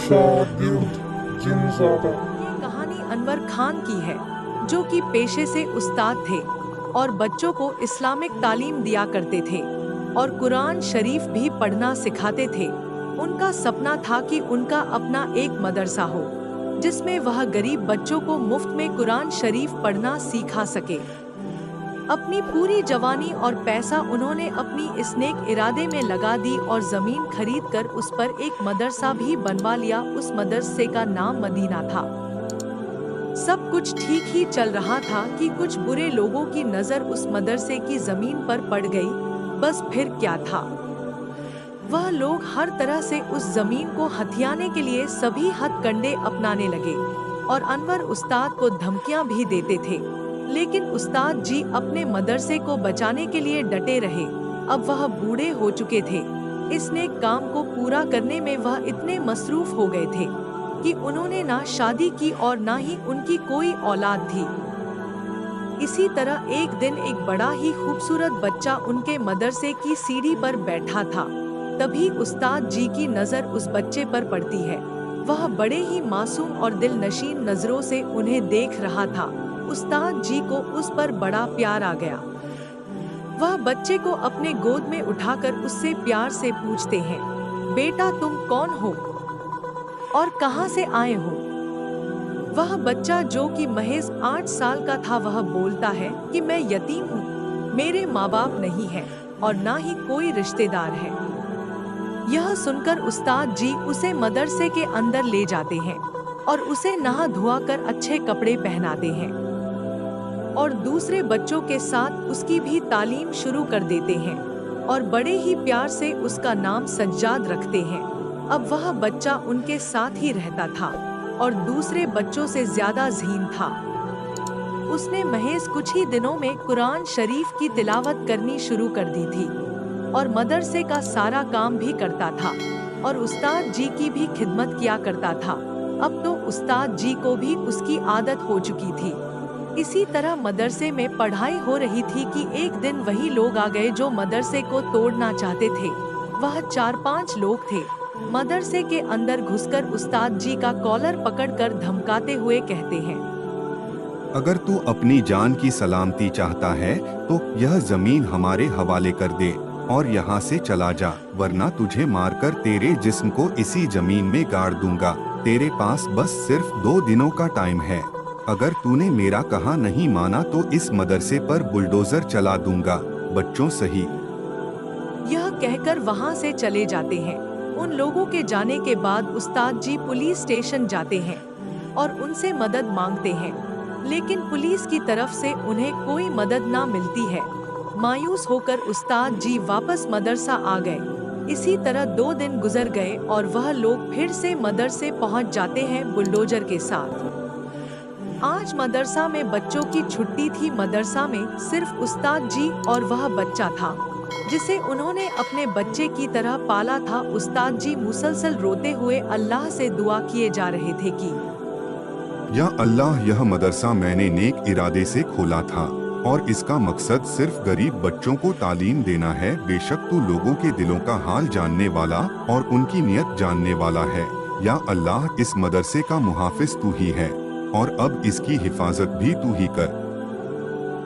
शागिर्द जिनजादा। ये कहानी अनवर खान की है, जो कि पेशे से उस्ताद थे और बच्चों को इस्लामिक तालीम दिया करते थे और कुरान शरीफ भी पढ़ना सिखाते थे। उनका सपना था कि उनका अपना एक मदरसा हो, जिसमें वह गरीब बच्चों को मुफ्त में कुरान शरीफ पढ़ना सिखा सके। अपनी पूरी जवानी और पैसा उन्होंने अपनी इस नेक इरादे में लगा दी और जमीन खरीदकर उस पर एक मदरसा भी बनवा लिया। उस मदरसे का नाम मदीना था। सब कुछ ठीक ही चल रहा था कि कुछ बुरे लोगों की नजर उस मदरसे की जमीन पर पड़ गई। बस फिर क्या था, वह लोग हर तरह से उस जमीन को हथियाने के लिए सभी हथकंडे अपनाने लगे और अनवर उस्ताद को धमकियां भी देते थे। लेकिन उस्ताद जी अपने मदरसे को बचाने के लिए डटे रहे। अब वह बूढ़े हो चुके थे। इस नेक काम को पूरा करने में वह इतने मसरूफ हो गए थे कि उन्होंने ना शादी की और ना ही उनकी कोई औलाद थी। इसी तरह एक दिन एक बड़ा ही खूबसूरत बच्चा उनके मदरसे की सीढ़ी पर बैठा था। तभी उस्ताद जी की नजर उस बच्चे पर पड़ती है। वह बड़े ही मासूम और दिलनशीन नजरों से उन्हें देख रहा था। उस्ताद जी को उस पर बड़ा प्यार आ गया। वह बच्चे को अपने गोद में उठाकर उससे प्यार से पूछते हैं, बेटा तुम कौन हो और कहाँ से आए हो? वह बच्चा, जो कि महज 8 साल का था, वह बोलता है कि मैं यतीम हूँ, मेरे माँ बाप नहीं हैं और ना ही कोई रिश्तेदार है। यह सुनकर उस्ताद जी उसे मदरसे के अंदर ले जाते हैं और उसे नहा धुआ कर अच्छे कपड़े पहनाते हैं और दूसरे बच्चों के साथ उसकी भी तालीम शुरू कर देते हैं और बड़े ही प्यार से उसका नाम सज्जाद रखते हैं। अब वह बच्चा उनके साथ ही रहता था और दूसरे बच्चों से ज्यादा ज़हीन था। उसने महज कुछ ही दिनों में कुरान शरीफ की तिलावत करनी शुरू कर दी थी और मदरसे का सारा काम भी करता था और उस्ताद जी की भी खिदमत किया करता था। अब तो उस्ताद जी को भी उसकी आदत हो चुकी थी। इसी तरह मदरसे में पढ़ाई हो रही थी कि एक दिन वही लोग आ गए जो मदरसे को तोड़ना चाहते थे। वह 4-5 लोग थे। मदरसे के अंदर घुसकर उस्ताद जी का कॉलर पकड़कर धमकाते हुए कहते हैं, अगर तू अपनी जान की सलामती चाहता है तो यह जमीन हमारे हवाले कर दे और यहाँ से चला जा, वरना तुझे मारकर तेरे जिस्म को इसी जमीन में गाड़ दूंगा। तेरे पास बस सिर्फ 2 दिनों का टाइम है। अगर तूने मेरा कहा नहीं माना तो इस मदरसे पर बुलडोजर चला दूंगा। बच्चों सही। यह कहकर वहाँ से चले जाते हैं। उन लोगों के जाने के बाद उस्ताद जी पुलिस स्टेशन जाते हैं और उनसे मदद मांगते हैं, लेकिन पुलिस की तरफ से उन्हें कोई मदद ना मिलती है। मायूस होकर उस्ताद जी वापस मदरसा आ गए। इसी तरह 2 दिन गुजर गए और वह लोग फिर से मदरसे पहुंच जाते हैं बुलडोजर के साथ। आज मदरसा में बच्चों की छुट्टी थी। मदरसा में सिर्फ उस्ताद जी और वह बच्चा था जिसे उन्होंने अपने बच्चे की तरह पाला था। उस्ताद जी मुसलसल रोते हुए अल्लाह से दुआ किए जा रहे थे कि या अल्लाह, यह मदरसा मैंने नेक इरादे से खोला था और इसका मकसद सिर्फ गरीब बच्चों को तालीम देना है। बेशक तू लोगों के दिलों का हाल जानने वाला और उनकी नियत जानने वाला है। या अल्लाह, इस मदरसे का मुहाफिज तू ही है और अब इसकी हिफाजत भी तू ही कर।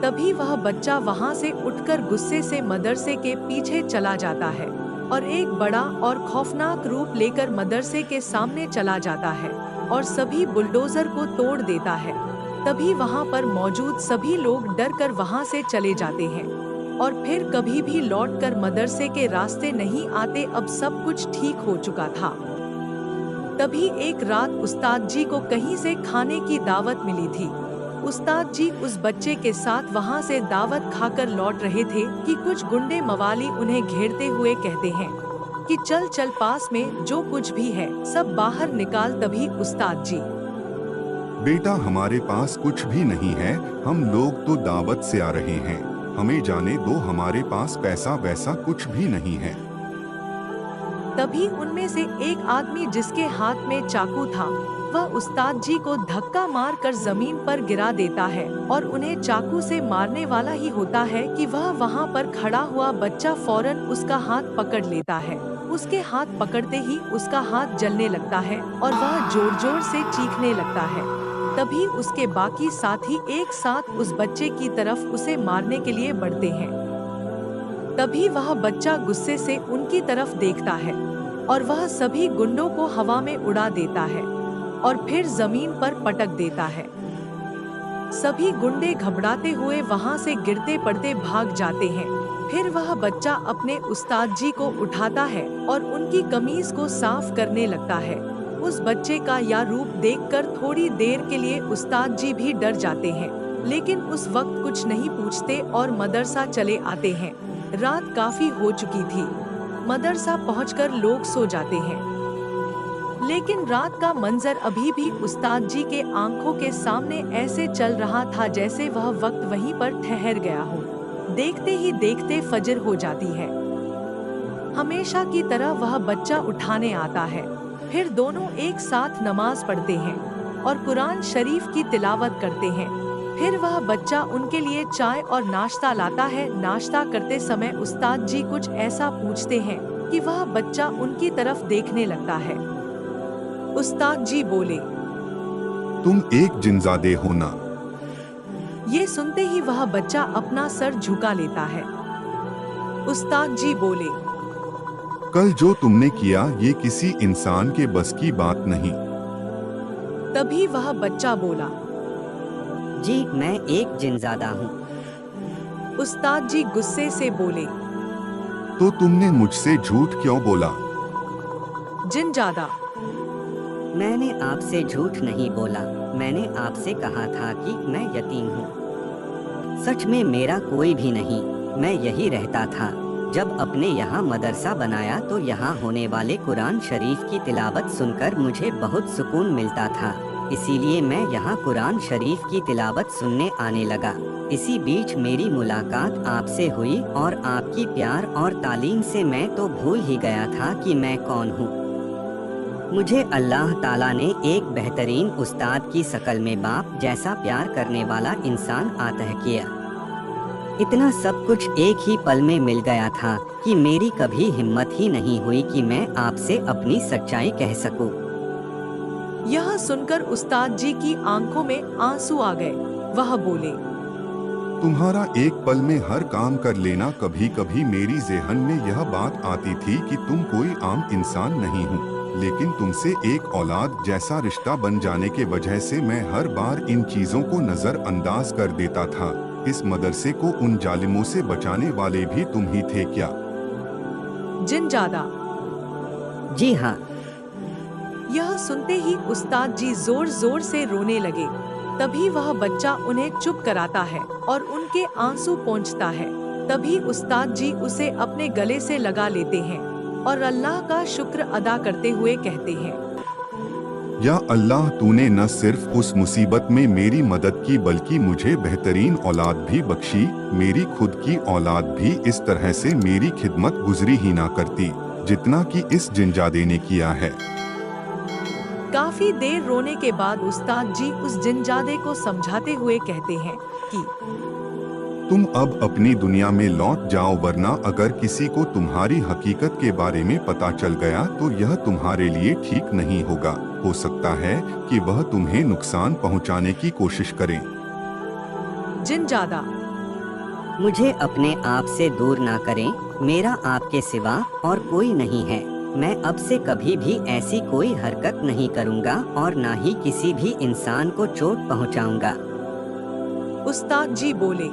तभी वह बच्चा वहां से उठकर गुस्से से मदरसे के पीछे चला जाता है और एक बड़ा और खौफनाक रूप लेकर मदरसे के सामने चला जाता है और सभी बुलडोजर को तोड़ देता है। तभी वहां पर मौजूद सभी लोग डरकर वहां से चले जाते हैं और फिर कभी भी लौटकर मदरसे के रास्ते नहीं आते। अब सब कुछ ठीक हो चुका था। तभी एक रात उस्ताद जी को कहीं से खाने की दावत मिली थी। उस्ताद जी उस बच्चे के साथ वहां से दावत खाकर लौट रहे थे कि कुछ गुंडे मवाली उन्हें घेरते हुए कहते हैं कि चल चल, पास में जो कुछ भी है सब बाहर निकाल। तभी उस्ताद जी, बेटा हमारे पास कुछ भी नहीं है, हम लोग तो दावत से आ रहे हैं, हमें जाने दो, हमारे पास पैसा वैसा कुछ भी नहीं है। तभी उनमें से एक आदमी जिसके हाथ में चाकू था, वह उस्ताद जी को धक्का मारकर जमीन पर गिरा देता है और उन्हें चाकू से मारने वाला ही होता है कि वह वहां पर खड़ा हुआ बच्चा फौरन उसका हाथ पकड़ लेता है। उसके हाथ पकड़ते ही उसका हाथ जलने लगता है और वह जोर जोर से चीखने लगता है। तभी उसके बाकी साथी एक साथ उस बच्चे की तरफ उसे मारने के लिए बढ़ते हैं। तभी वह बच्चा गुस्से से उनकी तरफ देखता है और वह सभी गुंडों को हवा में उड़ा देता है और फिर जमीन पर पटक देता है। सभी गुंडे घबराते हुए वहां से गिरते पड़ते भाग जाते हैं। फिर वह बच्चा अपने उस्ताद जी को उठाता है और उनकी कमीज को साफ करने लगता है। उस बच्चे का यह रूप देखकर थोड़ी देर के लिए उस्ताद जी भी डर जाते हैं, लेकिन उस वक्त कुछ नहीं पूछते और मदरसा चले आते हैं। रात काफी हो चुकी थी। मदरसा पहुंचकर लोग सो जाते हैं, लेकिन रात का मंजर अभी भी उस्ताद जी के आंखों के सामने ऐसे चल रहा था जैसे वह वक्त वहीं पर ठहर गया हो। देखते ही देखते फजर हो जाती है। हमेशा की तरह वह बच्चा उठाने आता है। फिर दोनों एक साथ नमाज पढ़ते हैं और कुरान शरीफ की तिलावत करते हैं। फिर वह बच्चा उनके लिए चाय और नाश्ता लाता है। नाश्ता करते समय उस्ताद जी कुछ ऐसा पूछते हैं कि वह बच्चा उनकी तरफ देखने लगता है। उस्ताद जी बोले, तुम एक जिनजादे हो ना? ये सुनते ही वह बच्चा अपना सर झुका लेता है। उस्ताद जी बोले, कल जो तुमने किया ये किसी इंसान के बस की बात नहीं। तभी वह बच्चा बोला, जी मैं एक जिनजादा हूँ। उस्ताद जी गुस्से से बोले, तो तुमने मुझसे झूठ क्यों बोला? जिनजादा, मैंने आपसे झूठ नहीं बोला। मैंने आपसे कहा था कि मैं यतीम हूँ। सच में मेरा कोई भी नहीं, मैं यही रहता था। जब अपने यहाँ मदरसा बनाया तो यहाँ होने वाले कुरान शरीफ की तिलावत सुनकर मुझे बहुत सुकून मिलता था, इसीलिए मैं यहाँ कुरान शरीफ की तिलावत सुनने आने लगा। इसी बीच मेरी मुलाकात आपसे हुई और आपकी प्यार और तालीम से मैं तो भूल ही गया था कि मैं कौन हूँ। मुझे अल्लाह ताला ने एक बेहतरीन उस्ताद की शक्ल में बाप जैसा प्यार करने वाला इंसान अता किया। इतना सब कुछ एक ही पल में मिल गया था कि मेरी कभी हिम्मत ही नहीं हुई कि मैं आपसे अपनी सच्चाई कह सकूं। यह सुनकर उस्ताद जी की आंखों में आंसू आ गए। वह बोले, तुम्हारा एक पल में हर काम कर लेना। कभी कभी मेरी ज़हन में यह बात आती थी कि तुम कोई आम इंसान नहीं हो, लेकिन तुमसे एक औलाद जैसा रिश्ता बन जाने के वजह से मैं हर बार इन चीजों को नजरअंदाज कर देता था। इस मदरसे को उन जालिमों से बचाने वाले भी तुम ही थे क्या? जिनजादा, जी हाँ। यह सुनते ही उस्ताद जी जोर जोर से रोने लगे। तभी वह बच्चा उन्हें चुप कराता है और उनके आंसू पोंछता है। तभी उस्ताद जी उसे अपने गले से लगा लेते हैं और अल्लाह का शुक्र अदा करते हुए कहते हैं, या अल्लाह, तूने न सिर्फ उस मुसीबत में मेरी मदद की बल्कि मुझे बेहतरीन औलाद भी बख्शी। मेरी खुद की औलाद भी इस तरह से मेरी खिदमत गुजरी ही ना करती जितना कि इस जिनजादे ने किया है। काफी देर रोने के बाद उस्ताद जी उस जिनजादे को समझाते हुए कहते हैं कि तुम अब अपनी दुनिया में लौट जाओ, वरना अगर किसी को तुम्हारी हकीकत के बारे में पता चल गया तो यह तुम्हारे लिए ठीक नहीं होगा। हो सकता है कि वह तुम्हें नुकसान पहुंचाने की कोशिश करें। जिनजादा, मुझे अपने आप से दूर ना करें। मेरा आपके सिवा और कोई नहीं है। मैं अब से कभी भी ऐसी कोई हरकत नहीं करूंगा और ना ही किसी भी इंसान को चोट पहुंचाऊंगा। उस्ताद जी बोले,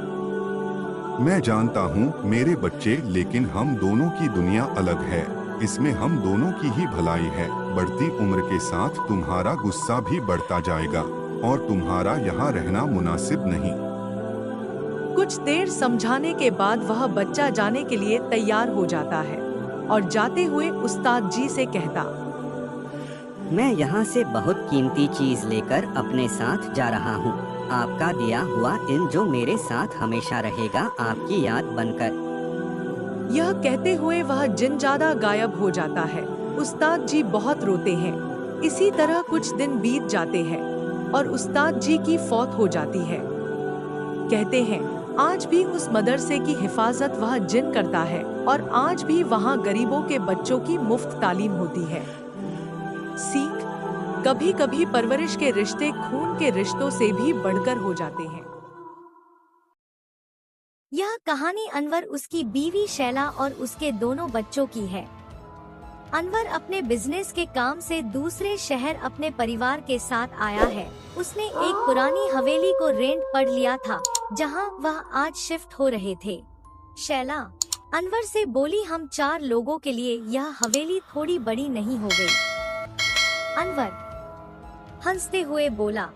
मैं जानता हूँ मेरे बच्चे, लेकिन हम दोनों की दुनिया अलग है। इसमें हम दोनों की ही भलाई है। बढ़ती उम्र के साथ तुम्हारा गुस्सा भी बढ़ता जाएगा और तुम्हारा यहाँ रहना मुनासिब नहीं। कुछ देर समझाने के बाद वह बच्चा जाने के लिए तैयार हो जाता है और जाते हुए उस्ताद जी से कहता, मैं यहाँ से बहुत कीमती चीज लेकर अपने साथ जा रहा हूँ। आपका दिया हुआ इल्म जो मेरे साथ हमेशा रहेगा, आपकी याद बनकर। यह कहते हुए वह जिनजादा गायब हो जाता है। उस्ताद जी बहुत रोते हैं। इसी तरह कुछ दिन बीत जाते हैं और उस्ताद जी की फौत हो जाती है। कहते हैं, आज भी उस मदरसे की हिफाजत वह जिन करता है और आज भी वहाँ गरीबों के बच्चों की मुफ्त तालीम होती है। सीख, कभी कभी परवरिश के रिश्ते खून के रिश्तों से भी बढ़कर हो जाते हैं। यह कहानी अनवर, उसकी बीवी शैला और उसके दोनों बच्चों की है। अनवर अपने बिजनेस के काम से दूसरे शहर अपने परिवार के साथ आया है। उसने एक पुरानी हवेली को रेंट पर लिया था जहां वह आज शिफ्ट हो रहे थे। शैला अनवर से बोली, हम 4 लोगों के लिए यह हवेली थोड़ी बड़ी नहीं हो गई? अनवर हंसते हुए बोला,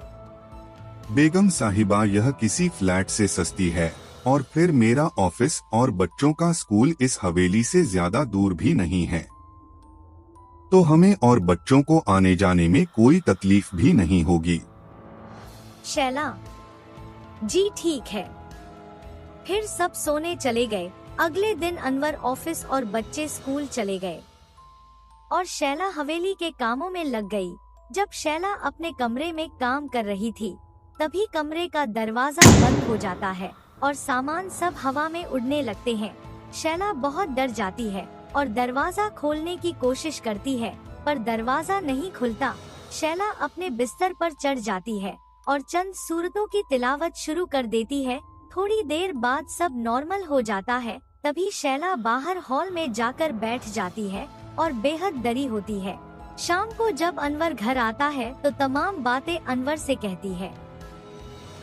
बेगम साहिबा, यह किसी फ्लैट से सस्ती है और फिर मेरा ऑफिस और बच्चों का स्कूल इस हवेली से ज्यादा दूर भी नहीं है, तो हमें और बच्चों को आने जाने में कोई तकलीफ भी नहीं होगी। शैला जी ठीक है। फिर सब सोने चले गए। अगले दिन अनवर ऑफिस और बच्चे स्कूल चले गए और शैला हवेली के कामों में लग गई। जब शैला अपने कमरे में काम कर रही थी तभी कमरे का दरवाजा बंद हो जाता है और सामान सब हवा में उड़ने लगते हैं। शैला बहुत डर जाती है और दरवाजा खोलने की कोशिश करती है पर दरवाजा नहीं खुलता। शैला अपने बिस्तर पर चढ़ जाती है और चंद सूरतों की तिलावत शुरू कर देती है। थोड़ी देर बाद सब नॉर्मल हो जाता है। तभी शैला बाहर हॉल में जाकर बैठ जाती है और बेहद डरी होती है। शाम को जब अनवर घर आता है तो तमाम बातें अनवर से कहती है।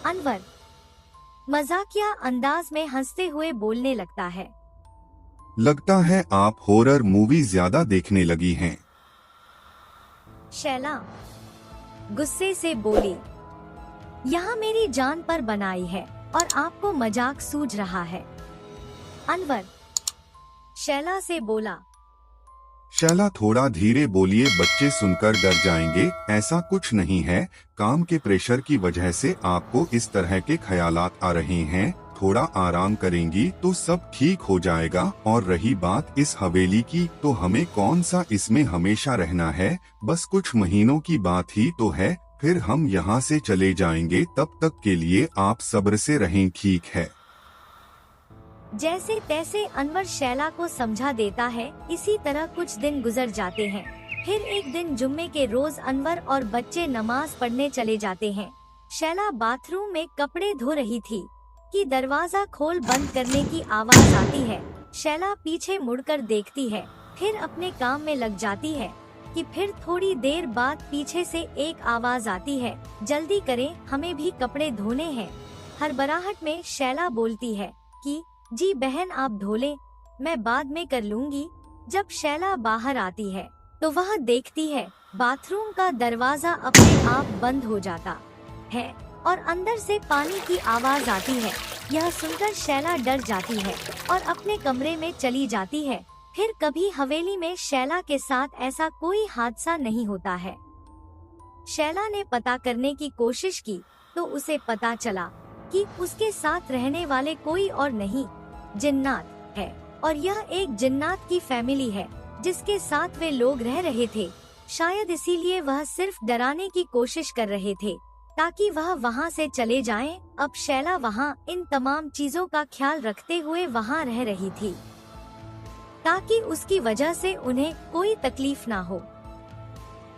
अनवर मजाकिया अंदाज में हंसते हुए बोलने लगता है, लगता है आप हॉरर मूवी ज्यादा देखने लगी हैं। शैला गुस्से से बोली, यहाँ मेरी जान पर बनाई है और आपको मजाक सूझ रहा है। अनवर शैला से बोला, शैला थोड़ा धीरे बोलिए, बच्चे सुनकर डर जाएंगे। ऐसा कुछ नहीं है, काम के प्रेशर की वजह से आपको इस तरह के ख्यालात आ रहे हैं। थोड़ा आराम करेंगी तो सब ठीक हो जाएगा। और रही बात इस हवेली की, तो हमें कौन सा इसमें हमेशा रहना है, बस कुछ महीनों की बात ही तो है, फिर हम यहाँ से चले जाएंगे। तब तक के लिए आप सब्र से रहें, ठीक है? जैसे तैसे अनवर शैला को समझा देता है। इसी तरह कुछ दिन गुजर जाते हैं। फिर एक दिन जुम्मे के रोज अनवर और बच्चे नमाज पढ़ने चले जाते हैं। शैला बाथरूम में कपड़े धो रही थी कि दरवाजा खोल बंद करने की आवाज आती है। शैला पीछे मुड़कर देखती है, फिर अपने काम में लग जाती है कि फिर थोड़ी देर बाद पीछे से एक आवाज आती है, जल्दी करें, हमें भी कपड़े धोने हैं। हड़बड़ाहट में शैला बोलती है कि जी बहन आप धो लें, मैं बाद में कर लूंगी। जब शैला बाहर आती है तो वह देखती है बाथरूम का दरवाजा अपने आप बंद हो जाता है और अंदर से पानी की आवाज आती है। यह सुनकर शैला डर जाती है और अपने कमरे में चली जाती है। फिर कभी हवेली में शैला के साथ ऐसा कोई हादसा नहीं होता है। शैला ने पता करने की कोशिश की तो उसे पता चला कि उसके साथ रहने वाले कोई और नहीं, जिन्नात है। और यह एक जिन्नात की फैमिली है जिसके साथ वे लोग रह रहे थे। शायद इसीलिए वह सिर्फ डराने की कोशिश कर रहे थे ताकि वह वहाँ से चले जाएं। अब शैला वहाँ इन तमाम चीजों का ख्याल रखते हुए वहाँ रह रही थी ताकि उसकी वजह से उन्हें कोई तकलीफ ना हो।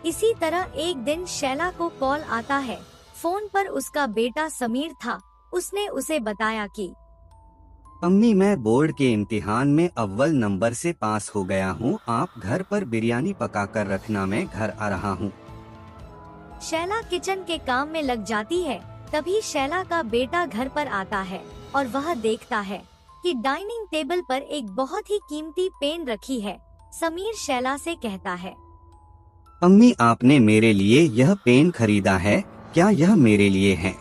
इसी तरह एक दिन शैला को कॉल आता है। फोन पर उसका बेटा समीर था। उसने उसे बताया कि अम्मी, मैं बोर्ड के इम्तिहान में अव्वल नंबर से पास हो गया हूँ। आप घर पर बिरयानी पका कर रखना, मैं घर आ रहा हूँ। शैला किचन के काम में लग जाती है। तभी शैला का बेटा घर पर आता है और वह देखता है कि डाइनिंग टेबल पर एक बहुत ही कीमती पेन रखी है। समीर शैला से कहता है, अम्मी, आपने मेरे लिए यह पेन खरीदा है, क्या यह मेरे लिए है?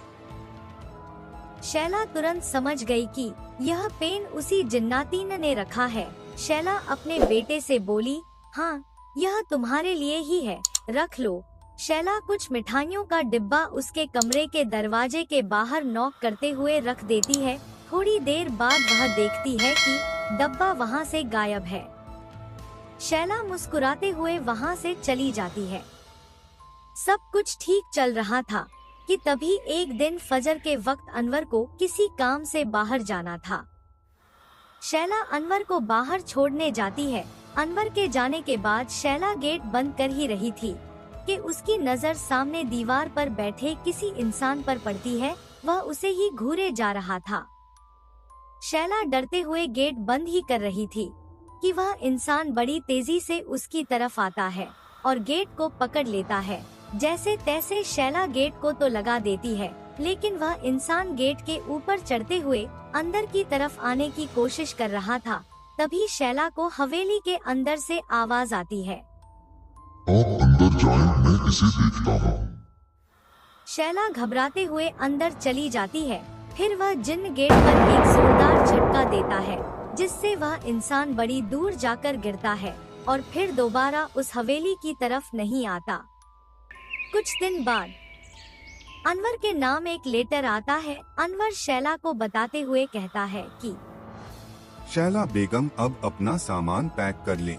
शैला तुरंत समझ गई कि यह पेन उसी जिन्नातीन ने रखा है। शैला अपने बेटे से बोली, हाँ, यह तुम्हारे लिए ही है, रख लो। शैला कुछ मिठाइयों का डिब्बा उसके कमरे के दरवाजे के बाहर नॉक करते हुए रख देती है। थोड़ी देर बाद वह देखती है कि डब्बा वहाँ से गायब है। शैला मुस्कुराते हुए वहाँ से चली जाती है। सब कुछ ठीक चल रहा था। कि तभी एक दिन फजर के वक्त अनवर को किसी काम से बाहर जाना था। शैला अनवर को बाहर छोड़ने जाती है। अनवर के जाने के बाद शैला गेट बंद कर ही रही थी कि उसकी नजर सामने दीवार पर बैठे किसी इंसान पर पड़ती है। वह उसे ही घूरे जा रहा था। शैला डरते हुए गेट बंद ही कर रही थी कि वह इंसान बड़ी तेजी से उसकी तरफ आता है और गेट को पकड़ लेता है। जैसे तैसे शैला गेट को तो लगा देती है, लेकिन वह इंसान गेट के ऊपर चढ़ते हुए अंदर की तरफ आने की कोशिश कर रहा था। तभी शैला को हवेली के अंदर से आवाज आती है, आप अंदर जाएं, मैं इसे देखता हूँ। शैला घबराते हुए अंदर चली जाती है। फिर वह जिन्न गेट पर एक जोरदार झटका देता है, जिससे वह इंसान बड़ी दूर जाकर गिरता है और फिर दोबारा उस हवेली की तरफ नहीं आता। कुछ दिन बाद अनवर के नाम एक लेटर आता है। अनवर शैला को बताते हुए कहता है कि शैला बेगम अब अपना सामान पैक कर लें।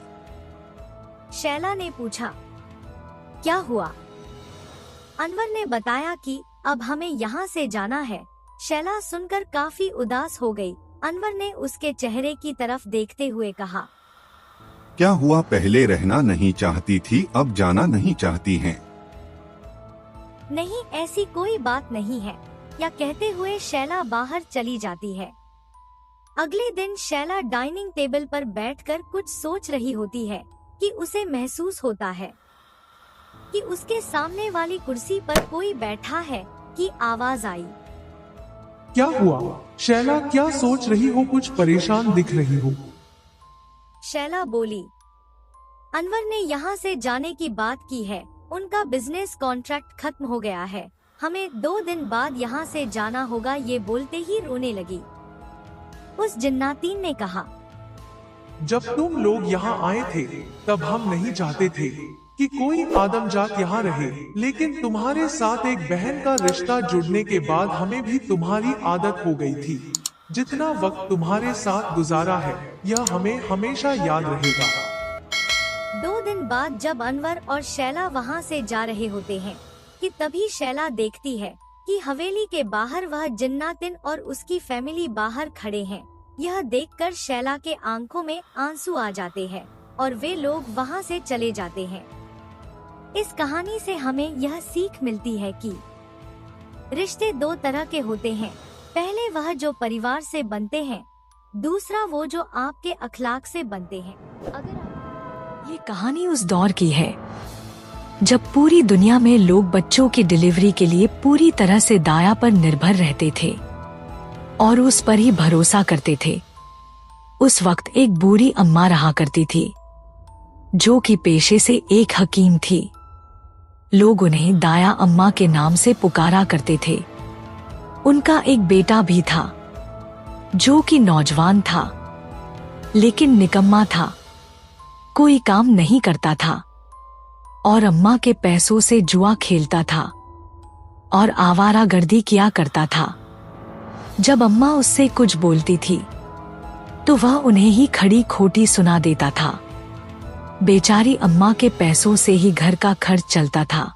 शैला ने पूछा, क्या हुआ? अनवर ने बताया कि अब हमें यहाँ से जाना है। शैला सुनकर काफी उदास हो गई। अनवर ने उसके चेहरे की तरफ देखते हुए कहा, क्या हुआ, पहले रहना नहीं चाहती थी, अब जाना नहीं चाहती हैं? नहीं, ऐसी कोई बात नहीं है। या कहते हुए शैला बाहर चली जाती है। अगले दिन शैला डाइनिंग टेबल पर बैठकर कुछ सोच रही होती है कि उसे महसूस होता है कि उसके सामने वाली कुर्सी पर कोई बैठा है कि आवाज आई, क्या हुआ शैला, क्या सोच रही हो? कुछ परेशान दिख रही हो। शैला बोली, अनवर ने यहाँ से जाने की बात की है। उनका बिजनेस कॉन्ट्रैक्ट खत्म हो गया है। हमें 2 दिन बाद यहाँ से जाना होगा। ये बोलते ही रोने लगी। उस जिन्नातीन ने कहा, जब तुम लोग यहाँ आए थे तब हम नहीं चाहते थे कि कोई आदमजात यहाँ रहे, लेकिन तुम्हारे साथ एक बहन का रिश्ता जुड़ने के बाद हमें भी तुम्हारी आदत हो गई थी। जितना वक्त तुम्हारे साथ गुजारा है यह हमें हमेशा याद रहेगा। 2 दिन बाद जब अनवर और शैला वहाँ से जा रहे होते हैं कि तभी शैला देखती है कि हवेली के बाहर वह जिन्नातिन और उसकी फैमिली बाहर खड़े हैं। यह देखकर शैला के आंखों में आंसू आ जाते हैं और वे लोग वहाँ से चले जाते हैं। इस कहानी से हमें यह सीख मिलती है कि रिश्ते 2 तरह के होते हैं। पहले वह जो परिवार से बनते हैं, दूसरा वो जो आपके अखलाक से बनते हैं। ये कहानी उस दौर की है जब पूरी दुनिया में लोग बच्चों की डिलीवरी के लिए पूरी तरह से दाया पर निर्भर रहते थे और उस पर ही भरोसा करते थे। उस वक्त एक बूढ़ी अम्मा रहा करती थी जो कि पेशे से एक हकीम थी। लोग उन्हें दाया अम्मा के नाम से पुकारा करते थे। उनका एक बेटा भी था जो कि नौजवान था लेकिन निकम्मा था, कोई काम नहीं करता था और अम्मा के पैसों से जुआ खेलता था और आवारागर्दी किया करता था। जब अम्मा उससे कुछ बोलती थी तो वह उन्हें ही खड़ी खोटी सुना देता था। बेचारी अम्मा के पैसों से ही घर का खर्च चलता था।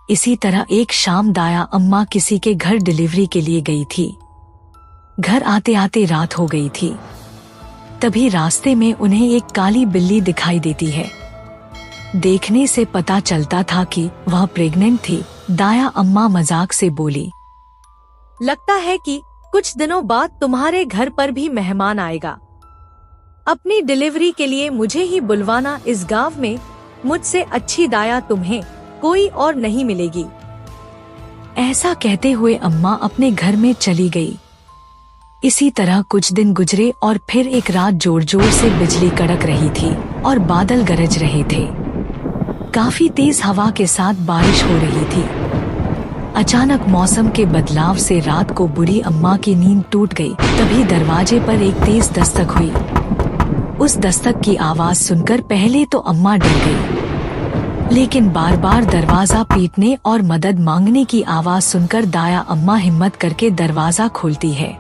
इसी तरह एक शाम दाया अम्मा किसी के घर डिलीवरी के लिए गई थी। घर आते आते रात हो गई थी। तभी रास्ते में उन्हें एक काली बिल्ली दिखाई देती है। देखने से पता चलता था कि वह प्रेग्नेंट थी। दाया अम्मा मजाक से बोली, लगता है कि कुछ दिनों बाद तुम्हारे घर पर भी मेहमान आएगा। अपनी डिलीवरी के लिए मुझे ही बुलवाना। इस गांव में मुझसे अच्छी दाया तुम्हें कोई और नहीं मिलेगी। ऐसा कहते हुए अम्मा अपने घर में चली गई। इसी तरह कुछ दिन गुजरे और फिर एक रात जोर जोर से बिजली कड़क रही थी और बादल गरज रहे थे। काफी तेज हवा के साथ बारिश हो रही थी। अचानक मौसम के बदलाव से रात को बूढ़ी अम्मा की नींद टूट गई। तभी दरवाजे पर एक तेज दस्तक हुई। उस दस्तक की आवाज सुनकर पहले तो अम्मा डर गई, लेकिन बार बार दरवाजा पीटने और मदद मांगने की आवाज सुनकर दाया अम्मा हिम्मत करके दरवाजा खोलती है।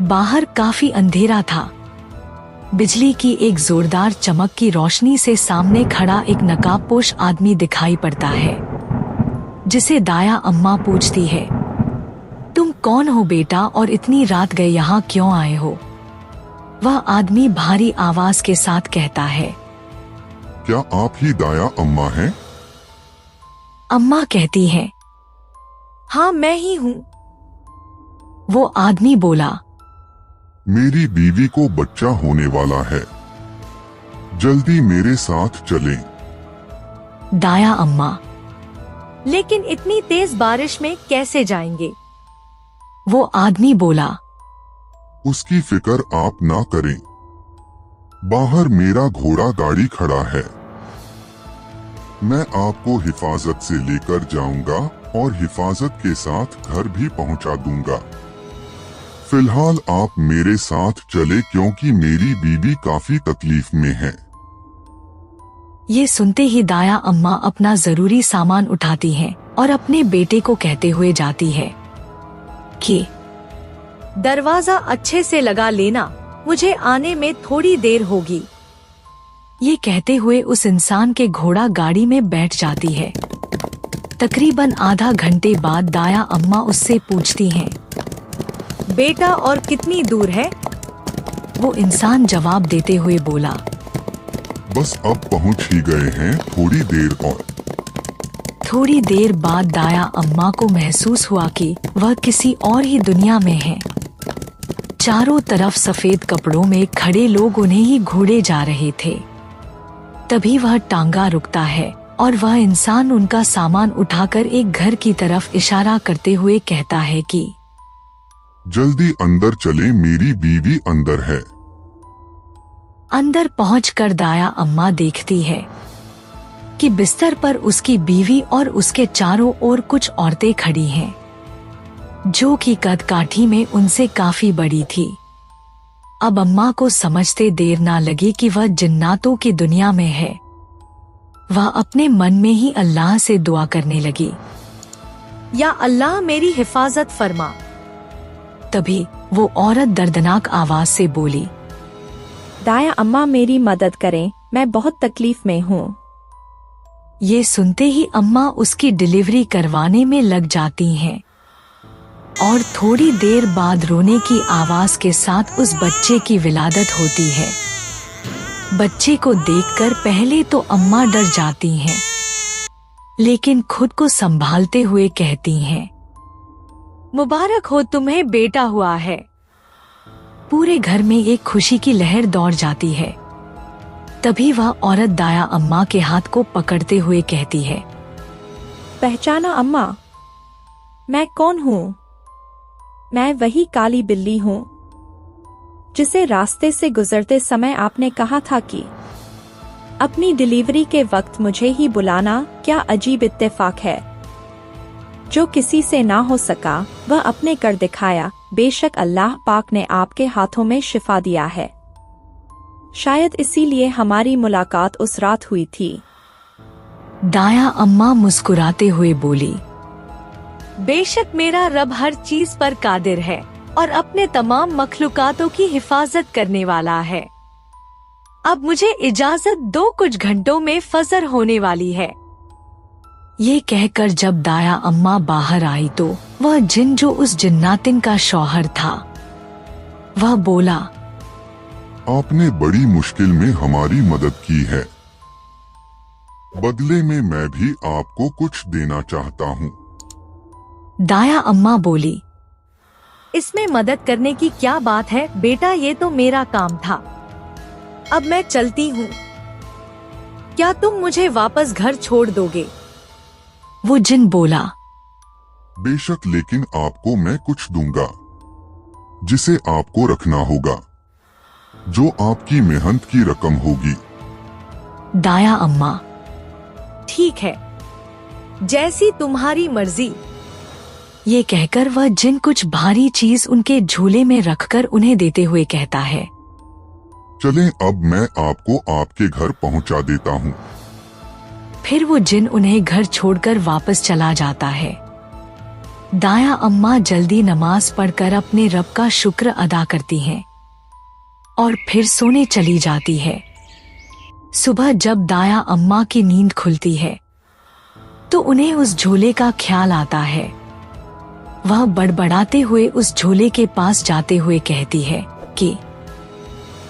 बाहर काफी अंधेरा था। बिजली की एक जोरदार चमक की रोशनी से सामने खड़ा एक नकाबपोश आदमी दिखाई पड़ता है। जिसे दाया अम्मा पूछती है, तुम कौन हो बेटा और इतनी रात गए यहाँ क्यों आए हो? वह आदमी भारी आवाज के साथ कहता है, क्या आप ही दाया अम्मा हैं? अम्मा कहती है, हाँ मैं ही हूँ। वो आदमी बोला, मेरी बीवी को बच्चा होने वाला है, जल्दी मेरे साथ चलें। दाया अम्मा, लेकिन इतनी तेज बारिश में कैसे जाएंगे? वो आदमी बोला, उसकी फिक्र आप ना करें, बाहर मेरा घोड़ा गाड़ी खड़ा है, मैं आपको हिफाजत से लेकर जाऊंगा और हिफाजत के साथ घर भी पहुंचा दूंगा। फिलहाल आप मेरे साथ चले क्योंकि मेरी बीवी काफी तकलीफ में है। ये सुनते ही दाया अम्मा अपना जरूरी सामान उठाती हैं और अपने बेटे को कहते हुए जाती है कि दरवाजा अच्छे से लगा लेना, मुझे आने में थोड़ी देर होगी। ये कहते हुए उस इंसान के घोड़ा गाड़ी में बैठ जाती है। तकरीबन आधा घंटे बाद दाया अम्मा उससे पूछती हैं, बेटा और कितनी दूर है? वो इंसान जवाब देते हुए बोला, बस अब पहुंच ही गए हैं, थोड़ी देर और। थोड़ी देर बाद दाया अम्मा को महसूस हुआ कि वह किसी और ही दुनिया में है। चारों तरफ सफेद कपड़ों में खड़े लोग उन्हें ही घूरे जा रहे थे। तभी वह टांगा रुकता है और वह इंसान उनका सामान उठाकर एक घर की तरफ इशारा करते हुए कहता है कि जल्दी अंदर चलें, मेरी बीवी अंदर है। अंदर पहुंचकर दाया अम्मा देखती है कि बिस्तर पर उसकी बीवी और उसके चारों ओर कुछ औरतें खड़ी हैं, जो कि कद काठी में उनसे काफी बड़ी थी। अब अम्मा को समझते देर ना लगी कि वह जिन्नातों की दुनिया में है। वह अपने मन में ही अल्लाह से दुआ करने लगी, या अल्लाह मेरी हिफाजत फरमा। तभी वो औरत दर्दनाक आवाज से बोली, दाया अम्मा मेरी मदद करें, मैं बहुत तकलीफ में हूँ। ये सुनते ही अम्मा उसकी डिलीवरी करवाने में लग जाती हैं और थोड़ी देर बाद रोने की आवाज के साथ उस बच्चे की विलादत होती है। बच्चे को देखकर पहले तो अम्मा डर जाती हैं, लेकिन खुद को संभालते हुए कहती हैं, मुबारक हो तुम्हें बेटा हुआ है। पूरे घर में एक खुशी की लहर दौड़ जाती है। तभी वह औरत दाया अम्मा के हाथ को पकड़ते हुए कहती है, पहचाना अम्मा, मैं कौन हूँ? मैं वही काली बिल्ली हूँ जिसे रास्ते से गुजरते समय आपने कहा था कि अपनी डिलीवरी के वक्त मुझे ही बुलाना। क्या अजीब इत्तेफाक है, जो किसी से ना हो सका वह अपने कर दिखाया। बेशक अल्लाह पाक ने आपके हाथों में शिफा दिया है, शायद इसीलिए हमारी मुलाकात उस रात हुई थी। दाया अम्मा मुस्कुराते हुए बोली, बेशक मेरा रब हर चीज पर कादिर है और अपने तमाम मखलूकातों की हिफाजत करने वाला है। अब मुझे इजाजत दो, कुछ घंटों में फजर होने वाली है। ये कहकर जब दाया अम्मा बाहर आई तो वह जिन जो उस जिन्नातिन का शौहर था, वह बोला, आपने बड़ी मुश्किल में हमारी मदद की है, बदले में मैं भी आपको कुछ देना चाहता हूँ। दाया अम्मा बोली, इसमें मदद करने की क्या बात है बेटा, ये तो मेरा काम था। अब मैं चलती हूँ, क्या तुम मुझे वापस घर छोड़ दोगे? वो जिन बोला, बेशक, लेकिन आपको मैं कुछ दूंगा जिसे आपको रखना होगा, जो आपकी मेहनत की रकम होगी। दाया अम्मा, ठीक है, जैसी तुम्हारी मर्जी। ये कहकर वह जिन कुछ भारी चीज उनके झूले में रखकर उन्हें देते हुए कहता है, चलें, अब मैं आपको आपके घर पहुंचा देता हूँ। फिर वो जिन उन्हें घर छोड़कर वापस चला जाता है। दाया अम्मा जल्दी नमाज पढ़कर अपने रब का शुक्र अदा करती हैं और फिर सोने चली जाती है। सुबह जब दाया अम्मा की नींद खुलती है तो उन्हें उस झोले का ख्याल आता है। वह बड़बड़ाते हुए उस झोले के पास जाते हुए कहती है कि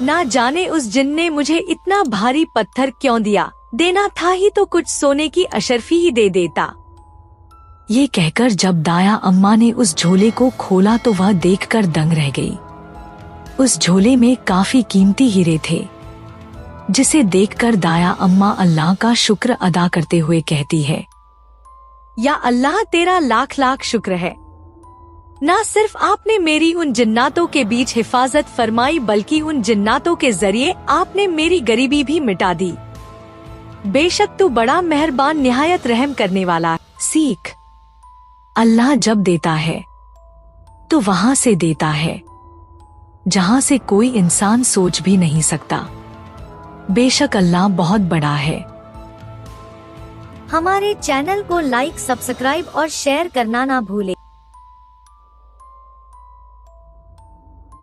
ना जाने उस जिन ने मुझे इतना भारी पत्थर क्यों दिया, देना था ही तो कुछ सोने की अशर्फी ही दे देता। ये कहकर जब दाया अम्मा ने उस झोले को खोला तो वह देखकर दंग रह गई। उस झोले में काफी कीमती हीरे थे, जिसे देखकर दाया अम्मा अल्लाह का शुक्र अदा करते हुए कहती है, या अल्लाह तेरा लाख लाख शुक्र है। ना सिर्फ आपने मेरी उन जिन्नातों के बीच हिफाजत फरमाई, बल्कि उन जिन्नातों के जरिए आपने मेरी गरीबी भी मिटा दी। बेशक तू बड़ा मेहरबान निहायत रहम करने वाला है। सीख, अल्लाह जब देता है तो वहां से देता है जहां से कोई इंसान सोच भी नहीं सकता। बेशक अल्लाह बहुत बड़ा है। हमारे चैनल को लाइक, सब्सक्राइब और शेयर करना ना भूले।